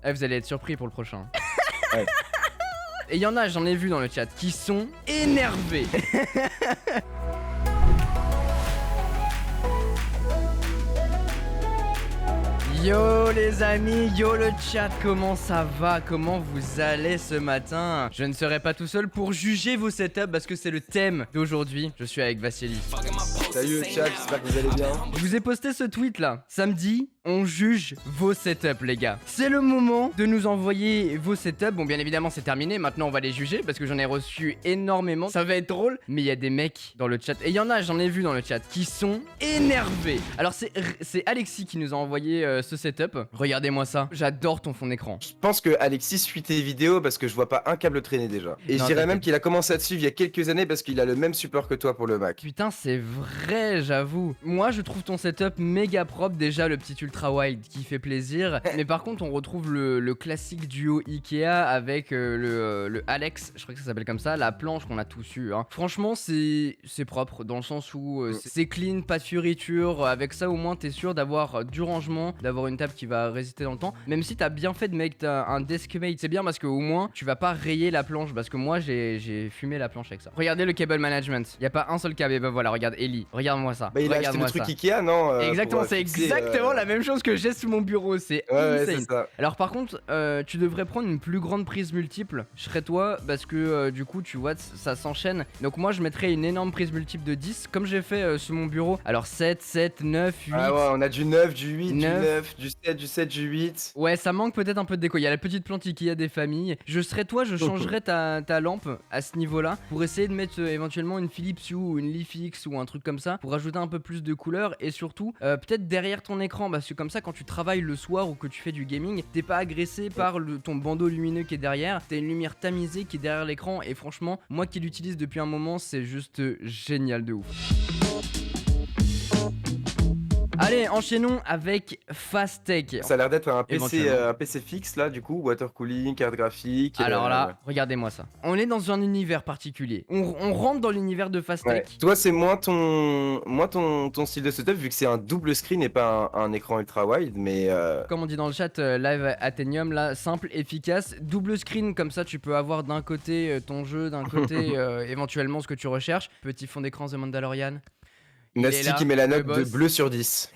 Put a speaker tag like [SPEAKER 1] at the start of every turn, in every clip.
[SPEAKER 1] Eh, vous allez être surpris pour le prochain.
[SPEAKER 2] Ouais.
[SPEAKER 1] Et il y en a, j'en ai vu dans le chat, qui sont énervés. Yo les amis, yo le chat, comment ça va? Comment vous allez ce matin? Je ne serai pas tout seul pour juger vos setups parce que c'est le thème d'aujourd'hui. Je suis avec Vassili.
[SPEAKER 2] Salut le chat, j'espère que vous allez bien.
[SPEAKER 1] Je vous ai posté ce tweet là. Samedi, on juge vos setups les gars. C'est le moment de nous envoyer vos setups. Bon bien évidemment c'est terminé, maintenant on va les juger parce que j'en ai reçu énormément. Ça va être drôle, mais il y a des mecs dans le chat. Et il y en a, j'en ai vu dans le chat, qui sont énervés. Alors c'est Alexis qui nous a envoyé ce setup. Regardez-moi ça, j'adore ton fond d'écran.
[SPEAKER 2] Je pense que Alexis suit tes vidéos parce que je vois pas un câble traîner déjà. Et
[SPEAKER 1] Non,
[SPEAKER 2] je dirais même
[SPEAKER 1] t'inquiète.
[SPEAKER 2] qu'il a commencé à te suivre il y a quelques années parce qu'il a le même support que toi pour le Mac.
[SPEAKER 1] Putain c'est vrai j'avoue. Moi je trouve ton setup méga propre, déjà le petit ultra wide qui fait plaisir. Mais par contre on retrouve le classique duo Ikea avec le Alex, je crois que ça s'appelle comme ça, la planche qu'on a tous eu hein. Franchement c'est propre dans le sens où c'est clean, pas de fioritures. Avec ça au moins t'es sûr d'avoir du rangement, d'avoir une table qui va résister dans le temps. Même si t'as bien fait de mettre un deskmate, c'est bien parce que au moins tu vas pas rayer la planche, parce que moi j'ai fumé la planche avec ça. Regardez le cable management, y a pas un seul câble. Et ben voilà, regarde Ellie, regarde-moi ça.
[SPEAKER 2] Bah il a acheté le
[SPEAKER 1] Regarde-moi
[SPEAKER 2] truc
[SPEAKER 1] ça.
[SPEAKER 2] Ikea non
[SPEAKER 1] Exactement,
[SPEAKER 2] pour,
[SPEAKER 1] c'est
[SPEAKER 2] fixer,
[SPEAKER 1] exactement la même chose que j'ai sous mon bureau, c'est
[SPEAKER 2] Ouais,
[SPEAKER 1] insane.
[SPEAKER 2] c'est ça.
[SPEAKER 1] Alors par contre, tu devrais prendre une plus grande prise multiple. Je serais toi parce que du coup, tu vois, ça s'enchaîne. Donc moi, je mettrais une énorme prise multiple de 10 comme j'ai fait sous mon bureau. Alors 7, 7, 9, 8.
[SPEAKER 2] Ah ouais, on a du 9, du 8, du
[SPEAKER 1] 9.
[SPEAKER 2] 9, du 7, du 7, du 8.
[SPEAKER 1] Ouais, ça manque peut-être un peu de déco. Il y a la petite plante Ikea des familles. Je serais toi, je changerais ta lampe à ce niveau-là pour essayer de mettre éventuellement une Philips Hue ou une Leafix ou un truc comme ça pour ajouter un peu plus de couleur et surtout peut-être derrière ton écran parce que comme ça quand tu travailles le soir ou que tu fais du gaming, t'es pas agressé par ton bandeau lumineux qui est derrière. T'as une lumière tamisée qui est derrière l'écran et franchement, moi qui l'utilise depuis un moment, c'est juste génial de ouf. Allez, enchaînons avec Fasttech.
[SPEAKER 2] Ça a l'air d'être un PC,
[SPEAKER 1] Éventuellement.
[SPEAKER 2] un PC fixe là du coup, water cooling, carte graphique.
[SPEAKER 1] Alors là, regardez-moi ça. On est dans un univers particulier. On rentre dans l'univers de
[SPEAKER 2] ouais.
[SPEAKER 1] Fasttech.
[SPEAKER 2] Toi c'est moins ton style de setup vu que c'est un double screen et pas un écran ultra wide mais
[SPEAKER 1] Comme on dit dans le chat, live Athenium, là, simple, efficace, double screen, comme ça tu peux avoir d'un côté ton jeu, d'un côté éventuellement ce que tu recherches. Petit fond d'écran The Mandalorian. Il est
[SPEAKER 2] Nasty
[SPEAKER 1] là,
[SPEAKER 2] qui met la
[SPEAKER 1] le
[SPEAKER 2] note de
[SPEAKER 1] boss.
[SPEAKER 2] bleu sur 10.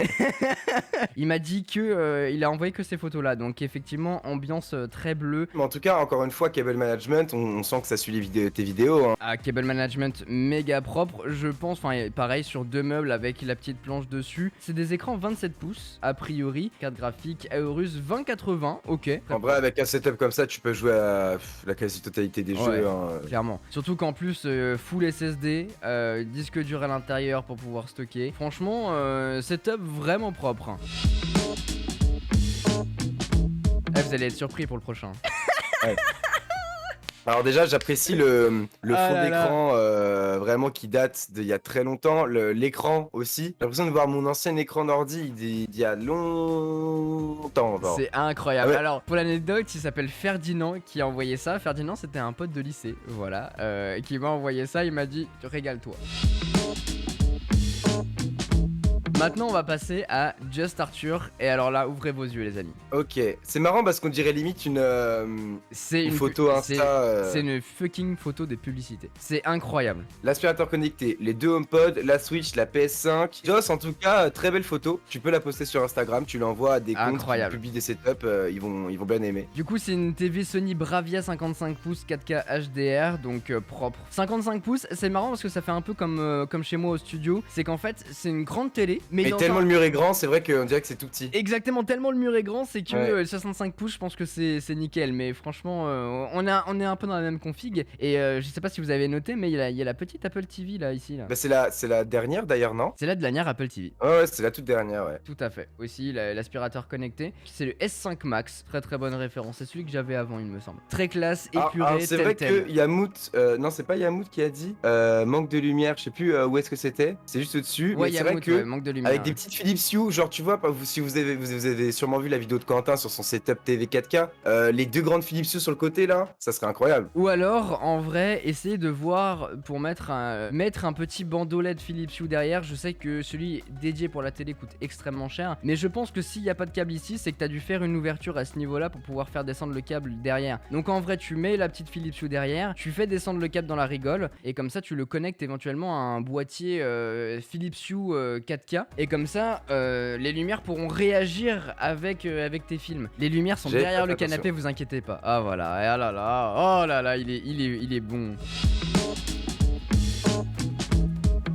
[SPEAKER 1] Il m'a dit que il a envoyé que ces photos là, donc effectivement ambiance très bleue.
[SPEAKER 2] Mais en tout cas, encore une fois, Cable Management, on sent que ça suit tes vidéos. Hein.
[SPEAKER 1] À cable management méga propre, je pense, enfin pareil sur deux meubles avec la petite planche dessus. C'est des écrans 27 pouces, a priori, carte graphique Aorus 2080, ok.
[SPEAKER 2] En vrai, avec un setup comme ça, tu peux jouer à la quasi-totalité des
[SPEAKER 1] Ouais.
[SPEAKER 2] jeux. Hein.
[SPEAKER 1] Clairement. Surtout qu'en plus, full SSD, disque dur à l'intérieur pour pouvoir stocker. Franchement, setup vraiment propre. Hein. Eh, vous allez être surpris pour le prochain.
[SPEAKER 2] Ouais. Alors déjà, j'apprécie le
[SPEAKER 1] Ah
[SPEAKER 2] fond
[SPEAKER 1] là là.
[SPEAKER 2] d'écran vraiment qui date d'il y a très longtemps. L'écran aussi. J'ai l'impression de voir mon ancien écran d'ordi d'il y a longtemps. Genre.
[SPEAKER 1] C'est incroyable.
[SPEAKER 2] Ah ouais.
[SPEAKER 1] Alors, pour l'anecdote, il s'appelle Ferdinand qui a envoyé ça. Ferdinand, c'était un pote de lycée, voilà, qui m'a envoyé ça. Il m'a dit, régale-toi. Maintenant, on va passer à Just Arthur. Et alors là, ouvrez vos yeux, les amis.
[SPEAKER 2] Ok, c'est marrant parce qu'on dirait limite
[SPEAKER 1] C'est
[SPEAKER 2] une photo Insta.
[SPEAKER 1] C'est une fucking photo des publicités. C'est incroyable.
[SPEAKER 2] L'aspirateur connecté, les deux HomePod, la Switch, la PS5. Joss, en tout cas, très belle photo. Tu peux la poster sur Instagram, tu l'envoies à des comptes qui
[SPEAKER 1] Incroyable.
[SPEAKER 2] publient des setups, ils vont bien aimer.
[SPEAKER 1] Du coup, c'est une TV Sony Bravia 55 pouces 4K HDR, donc propre. 55 pouces, c'est marrant parce que ça fait un peu comme chez moi au studio. C'est qu'en fait, c'est une grande télé, mais
[SPEAKER 2] Mais
[SPEAKER 1] dans
[SPEAKER 2] tellement
[SPEAKER 1] un-
[SPEAKER 2] le mur est grand, c'est vrai qu'on dirait que c'est tout petit.
[SPEAKER 1] Exactement, tellement le mur est grand, c'est que
[SPEAKER 2] Ouais.
[SPEAKER 1] le 65 pouces, je pense que c'est nickel. Mais franchement, on est un peu dans la même config. Et je sais pas si vous avez noté, mais il y a la petite Apple TV là, ici. Là.
[SPEAKER 2] Bah, c'est la dernière d'ailleurs, non?
[SPEAKER 1] C'est la dernière Apple TV.
[SPEAKER 2] Ouais, c'est la toute dernière, ouais.
[SPEAKER 1] Tout à fait. Aussi, l'aspirateur connecté. C'est le S5 Max. Très très bonne référence. C'est celui que j'avais avant, il me semble. Très classe, épuré,
[SPEAKER 2] Alors, c'est vrai
[SPEAKER 1] tel.
[SPEAKER 2] que Yamout, non, c'est pas Yamout qui a dit manque de lumière, je sais plus où est-ce que c'était, c'est juste au-dessus.
[SPEAKER 1] Ouais,
[SPEAKER 2] mais c'est vrai
[SPEAKER 1] Yamout,
[SPEAKER 2] que
[SPEAKER 1] ouais, manque de lumière. lumière.
[SPEAKER 2] Avec des petites Philips Hue, genre tu vois, si vous avez sûrement vu la vidéo de Quentin sur son setup TV 4K, les deux grandes Philips Hue sur le côté là, ça serait incroyable.
[SPEAKER 1] Ou alors, en vrai, essayer de voir pour mettre un petit bandeau LED Philips Hue derrière. Je sais que celui dédié pour la télé coûte extrêmement cher, mais je pense que s'il n'y a pas de câble ici, c'est que tu as dû faire une ouverture à ce niveau-là pour pouvoir faire descendre le câble derrière. Donc en vrai, tu mets la petite Philips Hue derrière, tu fais descendre le câble dans la rigole, et comme ça, tu le connectes éventuellement à un boîtier Philips Hue 4K, et comme ça, les lumières pourront réagir avec tes films. Les lumières sont
[SPEAKER 2] J'ai
[SPEAKER 1] derrière
[SPEAKER 2] pas
[SPEAKER 1] le
[SPEAKER 2] fait attention.
[SPEAKER 1] canapé, vous inquiétez pas. Ah voilà, ah là là, oh là là, il est bon.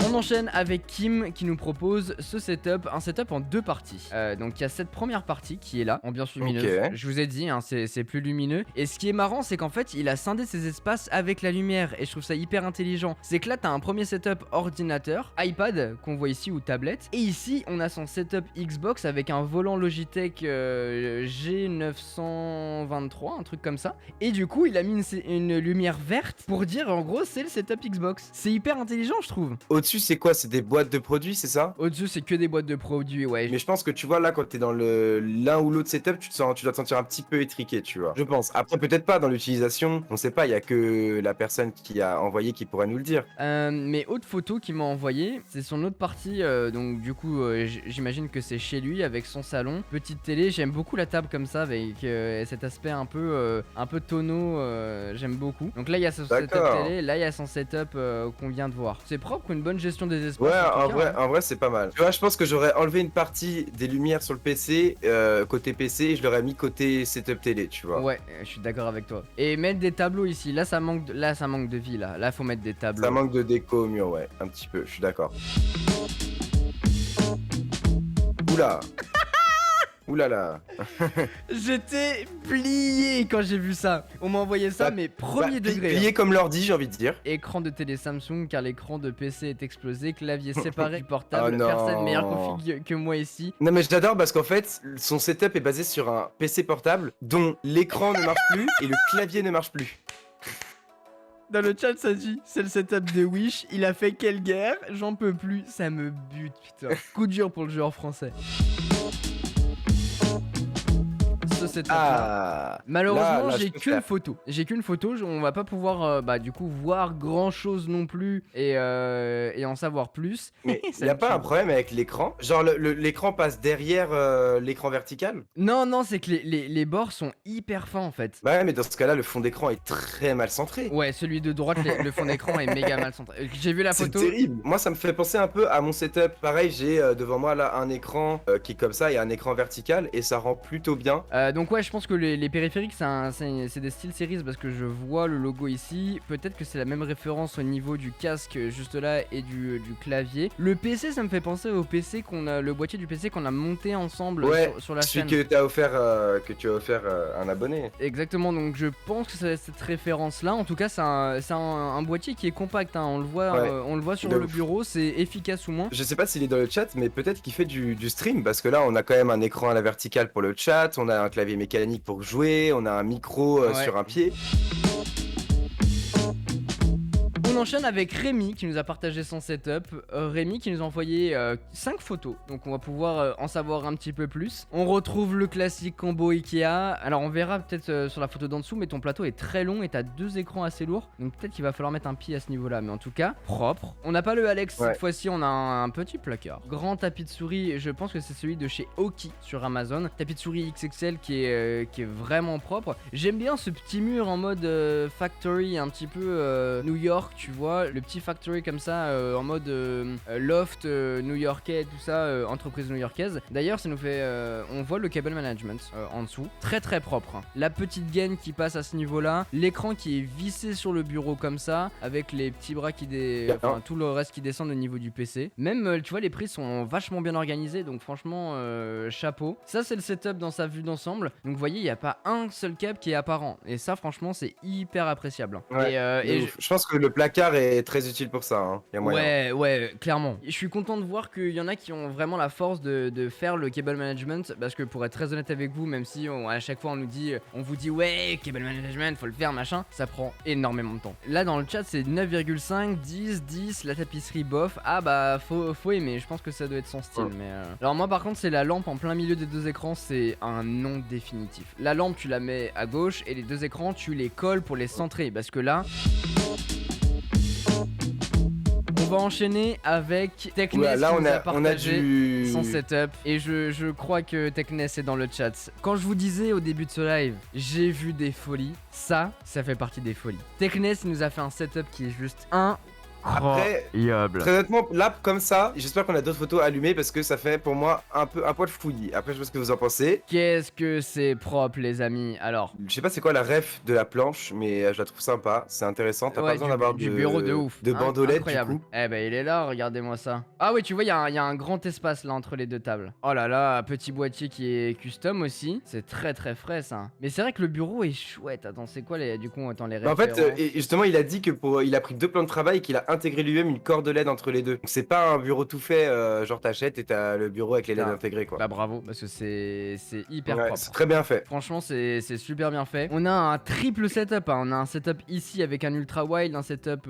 [SPEAKER 1] On enchaîne avec Kim qui nous propose ce setup, un setup en deux parties. Donc il y a cette première partie qui est là, ambiance lumineuse.
[SPEAKER 2] Ok.
[SPEAKER 1] Je vous ai dit, hein, c'est plus lumineux. Et ce qui est marrant, c'est qu'en fait, il a scindé ses espaces avec la lumière. Et je trouve ça hyper intelligent. C'est que là, t'as un premier setup ordinateur, iPad qu'on voit ici ou tablette. Et ici, on a son setup Xbox avec un volant Logitech G923, un truc comme ça. Et du coup, il a mis une lumière verte pour dire en gros, c'est le setup Xbox. C'est hyper intelligent, je trouve.
[SPEAKER 2] Au-dessus, c'est quoi? C'est des boîtes de produits, c'est ça?
[SPEAKER 1] Au-dessus, c'est que des boîtes de produits, ouais.
[SPEAKER 2] Mais je pense que tu vois là quand t'es dans l'un ou l'autre setup, tu dois te sentir un petit peu étriqué, tu vois. Je pense. Après peut-être pas dans l'utilisation, on sait pas, il y a que la personne qui a envoyé qui pourrait nous le dire.
[SPEAKER 1] Mais autre photo qu'il m'a envoyé, c'est son autre partie, donc du coup j'imagine que c'est chez lui avec son salon, petite télé. J'aime beaucoup la table comme ça avec cet aspect un peu tonneau, j'aime beaucoup. Donc là il y a son setup télé, là il y a son setup qu'on vient de voir. C'est propre, une bonne gestion des espaces.
[SPEAKER 2] Ouais,
[SPEAKER 1] en tout cas, hein.
[SPEAKER 2] en vrai c'est pas mal. Tu vois, je pense que j'aurais enlevé une partie des lumières sur le PC, côté PC, et je l'aurais mis côté setup télé, tu vois.
[SPEAKER 1] Ouais, je suis d'accord avec toi. Et mettre des tableaux ici, là ça manque de vie là. Là faut mettre des tableaux.
[SPEAKER 2] Ça manque de déco au mur, ouais, un petit peu, je suis d'accord. Oula. Oulala.
[SPEAKER 1] J'étais plié quand j'ai vu ça. On m'a envoyé ça, mais premier degré.
[SPEAKER 2] Plié comme l'ordi, j'ai envie de dire.
[SPEAKER 1] Écran de télé Samsung car l'écran de PC est explosé, clavier séparé du portable.
[SPEAKER 2] Oh non.
[SPEAKER 1] Personne meilleure config que moi ici.
[SPEAKER 2] Non mais je l'adore parce qu'en fait, son setup est basé sur un PC portable dont l'écran ne marche plus et le clavier ne marche plus.
[SPEAKER 1] Dans le chat ça dit, c'est le setup de Wish, il a fait quelle guerre? J'en peux plus, ça me bute putain. Coup dur pour le joueur français. Ce setup là. Malheureusement, j'ai qu'une photo. On va pas pouvoir du coup voir grand chose non plus et en savoir plus.
[SPEAKER 2] Mais y a pas un problème avec l'écran? Genre l'écran passe derrière l'écran vertical?
[SPEAKER 1] Non, c'est que les bords sont hyper fins en fait.
[SPEAKER 2] Bah ouais, mais dans ce cas-là, le fond d'écran est très mal centré.
[SPEAKER 1] Ouais, celui de droite, le fond d'écran est méga mal centré. J'ai vu la photo.
[SPEAKER 2] C'est terrible. Moi, ça me fait penser un peu à mon setup. Pareil, j'ai devant moi là un écran qui est comme ça et un écran vertical et ça rend plutôt bien.
[SPEAKER 1] Donc ouais, je pense que les périphériques c'est des SteelSeries parce que je vois le logo ici. Peut-être que c'est la même référence au niveau du casque juste là et du clavier. Le PC, ça me fait penser au PC le boîtier du PC qu'on a monté ensemble sur la chaîne.
[SPEAKER 2] Celui que tu as offert un abonné.
[SPEAKER 1] Exactement, donc je pense que c'est cette référence là. En tout cas, c'est un boîtier qui est compact, hein. On le voit sur le bureau, c'est efficace ou moins.
[SPEAKER 2] Je sais pas s'il est dans le chat, mais peut-être qu'il fait du stream parce que là on a quand même un écran à la verticale pour le chat, on a un clavier mécanique pour jouer, on a un micro sur un pied.
[SPEAKER 1] On enchaîne avec Rémi qui nous a partagé son setup. Rémi qui nous a envoyé 5 photos, donc on va pouvoir en savoir un petit peu plus. On retrouve le classique combo Ikea. Alors on verra peut-être sur la photo d'en dessous, mais ton plateau est très long et t'as 2 écrans assez lourds, donc peut-être qu'il va falloir mettre un pied à ce niveau là, mais en tout cas propre. On n'a pas le Alex cette fois-ci, on a un petit placard. Grand tapis de souris, je pense que c'est celui de chez Oki sur Amazon. Tapis de souris XXL qui est vraiment propre. J'aime bien ce petit mur en mode factory, un petit peu New York, tu vois, le petit factory comme ça en mode loft new-yorkais, tout ça, entreprise new-yorkaise. D'ailleurs, ça nous fait, on voit le cable management en dessous, très très propre, hein. La petite gaine qui passe à ce niveau-là, l'écran qui est vissé sur le bureau comme ça, avec les petits bras enfin tout le reste qui descend au niveau du PC. Même, tu vois, les prises sont vachement bien organisées, donc franchement, chapeau. Ça, c'est le setup dans sa vue d'ensemble. Donc, vous voyez, il n'y a pas un seul câble qui est apparent, et ça, franchement, c'est hyper appréciable.
[SPEAKER 2] Ouais, et je pense que le placard car est très utile pour ça, hein. Y a moyen.
[SPEAKER 1] Ouais, clairement. Je suis content de voir qu'il y en a qui ont vraiment la force de faire le cable management, parce que pour être très honnête avec vous, même si à chaque fois on vous dit ouais, cable management, faut le faire, machin, ça prend énormément de temps. Là dans le chat c'est 9,5, 10, la tapisserie bof. Ah bah faut aimer, je pense que ça doit être son style. Mais alors moi par contre c'est la lampe en plein milieu des deux écrans, c'est un non définitif. La lampe tu la mets à gauche et les deux écrans tu les colles pour les centrer, parce que là... On va enchaîner avec Technes
[SPEAKER 2] Là,
[SPEAKER 1] qui nous a
[SPEAKER 2] on a
[SPEAKER 1] partagé
[SPEAKER 2] du...
[SPEAKER 1] son setup, et je crois que Technes est dans le chat. Quand je vous disais au début de ce live, j'ai vu des folies, ça fait partie des folies. Technes il nous a fait un setup qui est juste
[SPEAKER 2] Après, très honnêtement, là, comme ça, j'espère qu'on a d'autres photos allumées parce que ça fait pour moi un poil fouillis. Après, je sais pas ce que vous en pensez.
[SPEAKER 1] Qu'est-ce que c'est propre, les amis. Alors,
[SPEAKER 2] Je sais pas c'est quoi la ref de la planche, mais je la trouve sympa, c'est intéressant. T'as pas besoin d'avoir
[SPEAKER 1] du bureau de ouf.
[SPEAKER 2] de bandolette,
[SPEAKER 1] Incroyable.
[SPEAKER 2] du coup.
[SPEAKER 1] Eh ben, il est là, regardez-moi ça. Ah oui, tu vois, il y a un grand espace là entre les deux tables. Oh là là, petit boîtier qui est custom aussi. C'est très très frais ça. Mais c'est vrai que le bureau est chouette. Attends, c'est quoi les... Du coup, attends, les
[SPEAKER 2] Bah,
[SPEAKER 1] références.
[SPEAKER 2] en fait, et justement, il a dit que il a pris 2 plans de travail et qu'il a intégré lui-même une corde LED entre les deux. Donc c'est pas un bureau tout fait, genre t'achètes et t'as le bureau avec les LED intégrés, quoi.
[SPEAKER 1] Bah bravo, parce que c'est hyper
[SPEAKER 2] Ouais,
[SPEAKER 1] propre.
[SPEAKER 2] c'est très bien fait.
[SPEAKER 1] Franchement, c'est super bien fait. On a un triple setup, hein. On a un setup ici avec un ultra wide, un setup,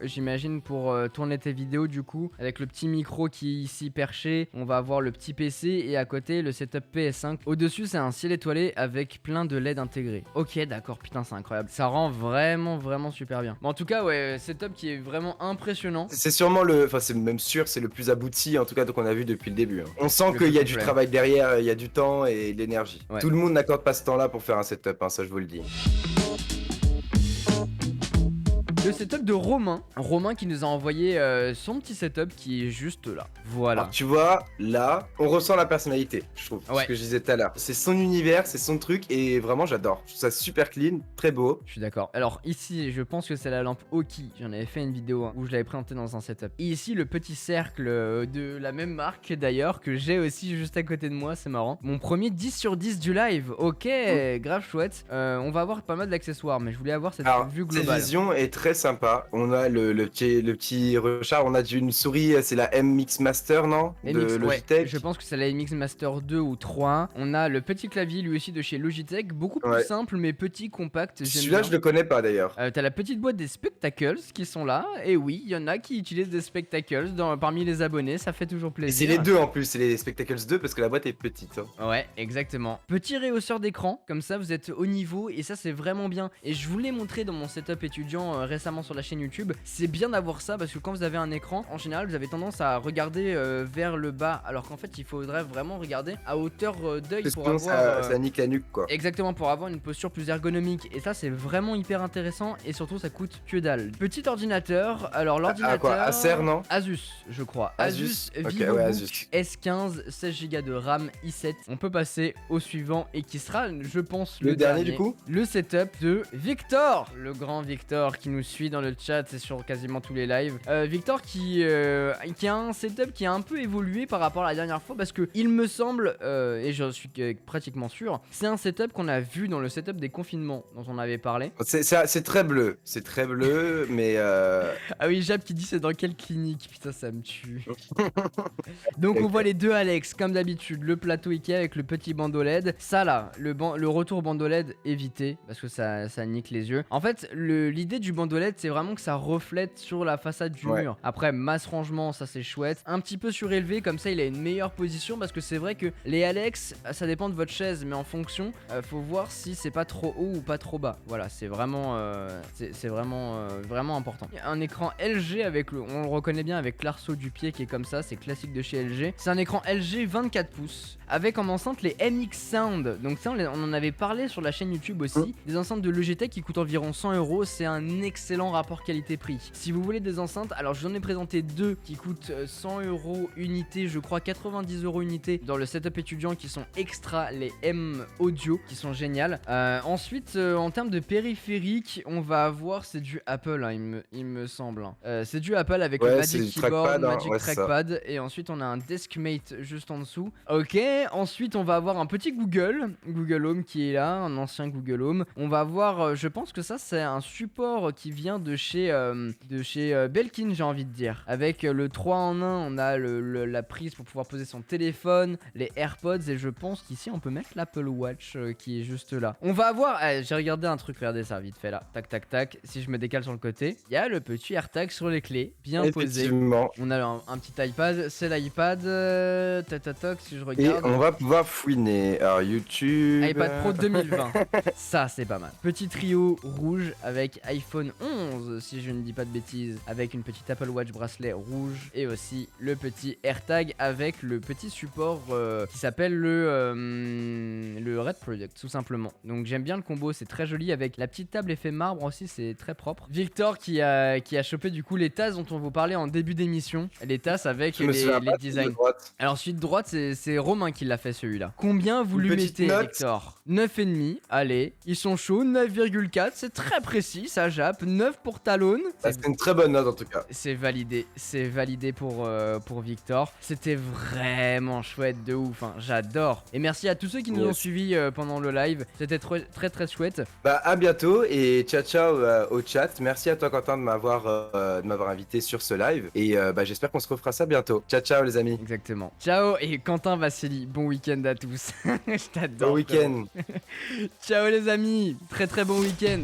[SPEAKER 1] j'imagine, pour tourner tes vidéos du coup, avec le petit micro qui est ici perché. On va avoir le petit PC et à côté le setup PS5. Au-dessus, c'est un ciel étoilé avec plein de LED intégrés. Ok, d'accord, putain, c'est incroyable. Ça rend vraiment super bien. Mais en tout cas, ouais, setup qui est vraiment impressionnant.
[SPEAKER 2] C'est sûrement enfin c'est même sûr, c'est le plus abouti en tout cas qu'on a vu depuis le début, hein. On sent
[SPEAKER 1] Le
[SPEAKER 2] qu'il y a
[SPEAKER 1] plus
[SPEAKER 2] du
[SPEAKER 1] complet.
[SPEAKER 2] travail derrière, il y a du temps et de l'énergie.
[SPEAKER 1] Ouais.
[SPEAKER 2] Tout le monde n'accorde pas ce temps-là pour faire un setup, hein, ça je vous le dis.
[SPEAKER 1] Le setup de Romain qui nous a envoyé son petit setup qui est juste là. Voilà.
[SPEAKER 2] Alors tu vois, là, on ressent la personnalité, je trouve,
[SPEAKER 1] Ouais.
[SPEAKER 2] ce que je disais tout à l'heure. C'est son univers, c'est son truc et vraiment j'adore. Je trouve ça super clean, très beau.
[SPEAKER 1] Je suis d'accord. Alors ici, je pense que c'est la lampe Oki. J'en avais fait une vidéo où je l'avais présenté dans un setup. Et ici, le petit cercle de la même marque d'ailleurs que j'ai aussi juste à côté de moi, c'est marrant. Mon premier 10 sur 10 du live. Ok, grave chouette. On va avoir pas mal d'accessoires, mais je voulais avoir cette vue
[SPEAKER 2] Cette
[SPEAKER 1] globale.
[SPEAKER 2] vision est très sympa. On a le petit recharge, on a une souris, c'est la MX Master, non? De
[SPEAKER 1] MX,
[SPEAKER 2] Logitech.
[SPEAKER 1] ouais, je pense que c'est la MX Master 2 ou 3. On a le petit clavier lui aussi de chez Logitech, beaucoup plus simple mais petit, compact.
[SPEAKER 2] Celui-là, je le connais pas d'ailleurs.
[SPEAKER 1] T'as la petite boîte des Spectacles qui sont là, et oui, il y en a qui utilisent des Spectacles parmi les abonnés, ça fait toujours
[SPEAKER 2] Et
[SPEAKER 1] plaisir.
[SPEAKER 2] c'est les deux en plus, c'est les Spectacles 2 parce que la boîte est petite, hein.
[SPEAKER 1] Ouais, exactement. Petit rehausseur d'écran, comme ça vous êtes au niveau et ça c'est vraiment bien. Et je vous l'ai montré dans mon setup étudiant récemment sur la chaîne YouTube. C'est bien d'avoir ça parce que quand vous avez un écran, en général vous avez tendance à regarder vers le bas, alors qu'en fait il faudrait vraiment regarder à hauteur d'œil pour avoir...
[SPEAKER 2] ça nique la nuque, quoi.
[SPEAKER 1] Exactement, pour avoir une posture plus ergonomique. Et ça c'est vraiment hyper intéressant et surtout ça coûte que dalle. Petit ordinateur, alors l'ordinateur...
[SPEAKER 2] quoi, Acer, non?
[SPEAKER 1] Asus, je crois.
[SPEAKER 2] Asus, ok,
[SPEAKER 1] VivoBook
[SPEAKER 2] ouais, Asus.
[SPEAKER 1] S15, 16Go de RAM, i7. On peut passer au suivant et qui sera, je pense,
[SPEAKER 2] Le dernier du coup.
[SPEAKER 1] le setup de Victor, le grand Victor qui nous suit dans le chat et sur quasiment tous les lives. Victor qui a un setup qui a un peu évolué par rapport à la dernière fois parce que il me semble, et je suis pratiquement sûr, c'est un setup qu'on a vu dans le setup des confinements dont on avait parlé.
[SPEAKER 2] C'est très bleu, mais
[SPEAKER 1] Ah oui, Jab qui dit c'est dans quelle clinique, putain ça me tue. Donc on voit les deux Alex comme d'habitude, le plateau Ikea avec le petit bandeau LED. Ça là, le retour bandeau LED évité parce que ça nique les yeux. En fait l'idée du bandeau LED c'est vraiment que ça reflète sur la façade du mur. Après masse rangement ça c'est chouette. Un petit peu surélevé comme ça il a une meilleure position parce que c'est vrai que les Alex ça dépend de votre chaise mais en fonction faut voir si c'est pas trop haut ou pas trop bas. Voilà c'est vraiment vraiment important. Un écran LG avec on le reconnaît bien avec l'arceau du pied qui est comme ça, c'est classique de chez LG. C'est un écran LG 24 pouces avec en enceinte les MX Sound. Donc ça on en avait parlé sur la chaîne YouTube aussi. Des enceintes de Logitech qui coûtent environ 100 €. C'est un excellent rapport qualité-prix. Si vous voulez des enceintes, alors je vous en ai présenté deux qui coûtent 100 € unité, je crois 90 € unité dans le setup étudiant qui sont extra, les M Audio qui sont géniales. Ensuite en termes de périphériques, on va avoir c'est du Apple hein, il me semble. C'est du Apple avec le Magic Keyboard, Magic Trackpad et ensuite on a un Deskmate juste en dessous. Ok, ensuite on va avoir un petit Google Home qui est là, un ancien Google Home. On va avoir, je pense que ça c'est un support qui vient de chez Belkin, j'ai envie de dire. Avec le 3 en 1, on a la prise pour pouvoir poser son téléphone, les AirPods, et je pense qu'ici on peut mettre l'Apple Watch qui est juste là. On va avoir, j'ai regardé un truc, regardez ça vite fait là, tac tac tac, si je me décale sur le côté, il y a le petit AirTag sur les clés, bien posé. On a un petit iPad, c'est l'iPad, tac tac tac, si je regarde.
[SPEAKER 2] Et on va pouvoir fouiner, alors YouTube...
[SPEAKER 1] iPad Pro 2020, ça c'est pas mal. Petit trio rouge avec iPhone 11, si je ne dis pas de bêtises, avec une petite Apple Watch bracelet rouge, et aussi le petit AirTag avec le petit support qui s'appelle le Red Product, tout simplement. Donc j'aime bien le combo, c'est très joli, avec la petite table effet marbre aussi, c'est très propre. Victor qui a chopé du coup les tasses dont on vous parlait en début d'émission, les tasses avec les designs. Alors celui de droite, c'est Romain qui l'a fait celui-là. Combien vous lui mettez, Victor? 9,5, allez, ils sont chauds, 9,4, c'est très précis, ça jappe, 9 pour Talon.
[SPEAKER 2] C'est une très bonne note en tout cas.
[SPEAKER 1] C'est validé pour Victor. C'était vraiment chouette de ouf, hein. J'adore. Et merci à tous ceux qui nous ont suivis pendant le live, c'était très très chouette.
[SPEAKER 2] Bah à bientôt et ciao ciao au chat. Merci à toi Quentin de m'avoir invité sur ce live et bah j'espère qu'on se refera ça bientôt. Ciao ciao les amis.
[SPEAKER 1] Exactement. Ciao et Quentin Vassili, bon week-end à tous. Je t'adore.
[SPEAKER 2] Bon week-end.
[SPEAKER 1] Ciao les amis, très très bon week-end.